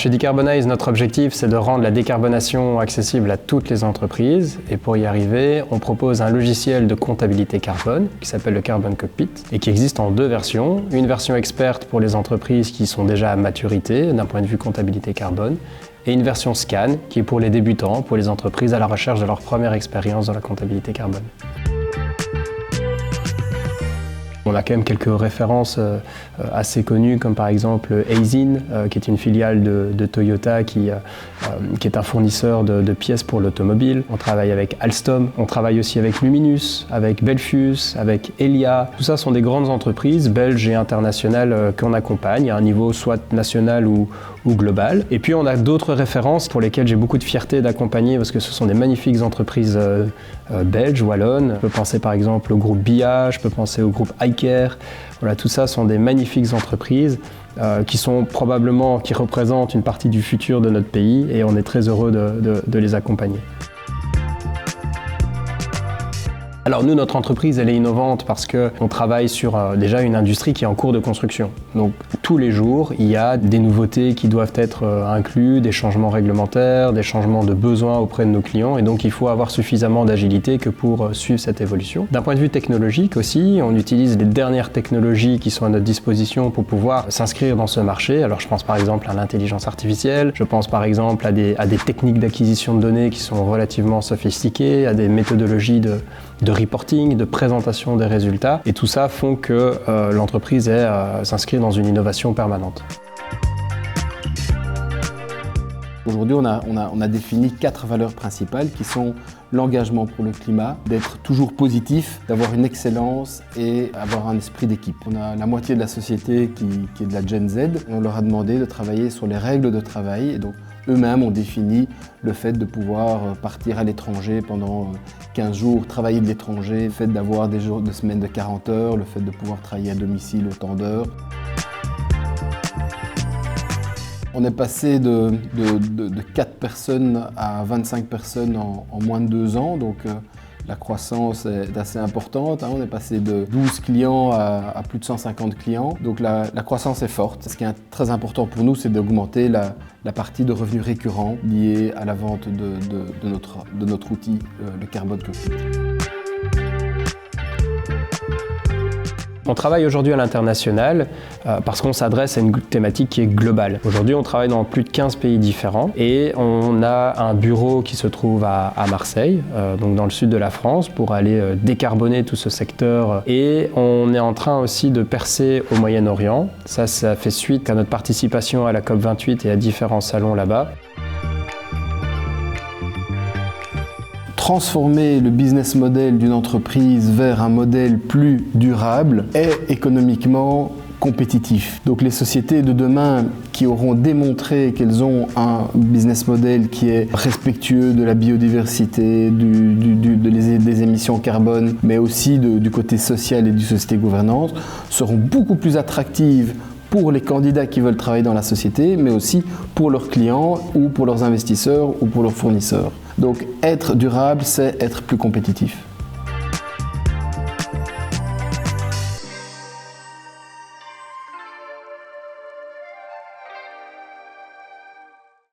chez Decarbonize, notre objectif, c'est de rendre la décarbonation accessible à toutes les entreprises. Et pour y arriver, on propose un logiciel de comptabilité carbone qui s'appelle le Carbon Cockpit et qui existe en deux versions. Une version experte pour les entreprises qui sont déjà à maturité d'un point de vue comptabilité carbone et une version scan qui est pour les débutants, pour les entreprises à la recherche de leur première expérience dans la comptabilité carbone. On a quand même quelques références assez connues, comme par exemple Aisin, qui est une filiale de Toyota, qui est un fournisseur de pièces pour l'automobile. On travaille avec Alstom, on travaille aussi avec Luminus, avec Belfius, avec Elia. Tout ça sont des grandes entreprises belges et internationales qu'on accompagne à un niveau soit national ou global. Et puis on a d'autres références pour lesquelles j'ai beaucoup de fierté d'accompagner parce que ce sont des magnifiques entreprises belges, wallonnes. Je peux penser par exemple au groupe BIA, je peux penser au groupe iCare. Voilà, tout ça sont des magnifiques entreprises qui représentent une partie du futur de notre pays et on est très heureux de les accompagner. Alors nous, notre entreprise, elle est innovante parce qu'on travaille sur déjà une industrie qui est en cours de construction. Donc tous les jours, il y a des nouveautés qui doivent être inclus, des changements réglementaires, des changements de besoins auprès de nos clients et donc il faut avoir suffisamment d'agilité que pour suivre cette évolution. D'un point de vue technologique aussi, on utilise les dernières technologies qui sont à notre disposition pour pouvoir s'inscrire dans ce marché. Alors je pense par exemple à l'intelligence artificielle, je pense par exemple à des techniques d'acquisition de données qui sont relativement sophistiquées, à des méthodologies de reporting, de présentation des résultats. Et tout ça font que l'entreprise s'inscrit dans une innovation permanente. Aujourd'hui, on a défini 4 valeurs principales qui sont l'engagement pour le climat, d'être toujours positif, d'avoir une excellence et avoir un esprit d'équipe. On a la moitié de la société qui est de la Gen Z. On leur a demandé de travailler sur les règles de travail et donc eux-mêmes ont défini le fait de pouvoir partir à l'étranger pendant 15 jours, travailler de l'étranger, le fait d'avoir des jours de semaine de 40 heures, le fait de pouvoir travailler à domicile autant d'heures. On est passé de 4 personnes à 25 personnes en moins de 2 ans, donc la croissance est assez importante. On est passé de 12 clients à plus de 150 clients, donc la croissance est forte. Ce qui est très important pour nous, c'est d'augmenter la partie de revenus récurrents liée à la vente de notre outil, le Carbon Cockpit. On travaille aujourd'hui à l'international parce qu'on s'adresse à une thématique qui est globale. Aujourd'hui, on travaille dans plus de 15 pays différents et on a un bureau qui se trouve à Marseille, donc dans le sud de la France, pour aller décarboner tout ce secteur. Et on est en train aussi de percer au Moyen-Orient. Ça fait suite à notre participation à la COP28 et à différents salons là-bas. Transformer le business model d'une entreprise vers un modèle plus durable est économiquement compétitif. Donc les sociétés de demain qui auront démontré qu'elles ont un business model qui est respectueux de la biodiversité, des émissions carbone, mais aussi du côté social et du société gouvernance, seront beaucoup plus attractives pour les candidats qui veulent travailler dans la société, mais aussi pour leurs clients ou pour leurs investisseurs ou pour leurs fournisseurs. Donc être durable, c'est être plus compétitif.